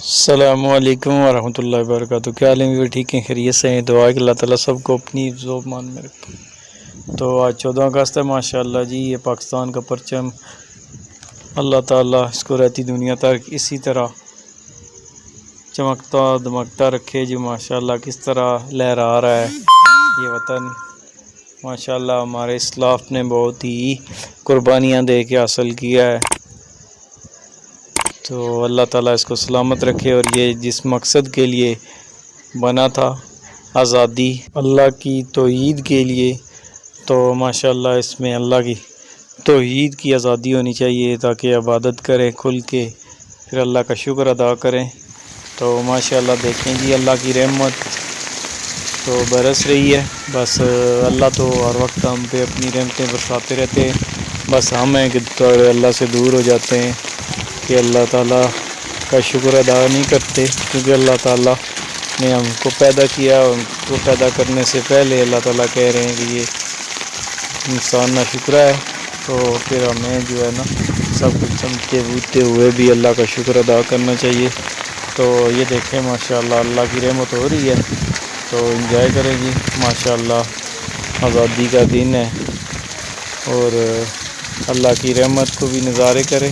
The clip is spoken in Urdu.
السلام علیکم ورحمۃ اللہ وبرکاتہ۔ کیا حال ہے؟ ٹھیک ہیں، خیریت سے ہیں؟ دعا ہے کہ اللہ تعالیٰ سب کو اپنی حفظ و امان میں رکھے۔ تو آج 14 اگست ہے، ماشاءاللہ جی، یہ پاکستان کا پرچم اللہ تعالیٰ اس کو رہتی دنیا تک اسی طرح چمکتا دمکتا رکھے جی۔ ماشاءاللہ کس طرح لہرا رہا ہے یہ وطن۔ ماشاءاللہ ہمارے اسلاف نے بہت ہی قربانیاں دے کے حاصل کیا ہے، تو اللہ تعالیٰ اس کو سلامت رکھے۔ اور یہ جس مقصد کے لیے بنا تھا، آزادی اللہ کی توحید کے لیے، تو ماشاءاللہ اس میں اللہ کی توحید کی آزادی ہونی چاہیے تاکہ عبادت کریں کھل کے، پھر اللہ کا شکر ادا کریں۔ تو ماشاءاللہ دیکھیں جی، اللہ کی رحمت تو برس رہی ہے۔ بس اللہ تو ہر وقت ہم پہ اپنی رحمتیں برساتے رہتے ہیں، بس ہم ہیں کہ تھوڑے اللہ سے دور ہو جاتے ہیں کہ اللہ تعالیٰ کا شکر ادا نہیں کرتے، کیونکہ اللہ تعالیٰ نے ہم کو پیدا کیا، ان کو پیدا کرنے سے پہلے اللہ تعالیٰ کہہ رہے ہیں کہ یہ انسان نہ شکرا ہے، تو پھر ہمیں جو ہے نا سب کچھ سمجھتے بوجھتے ہوئے بھی اللہ کا شکر ادا کرنا چاہیے۔ تو یہ دیکھیں ماشاءاللہ اللہ کی رحمت ہو رہی ہے، تو انجوائے کریں جی۔ ماشاءاللہ آزادی کا دن ہے اور اللہ کی رحمت کو بھی نظارے کریں۔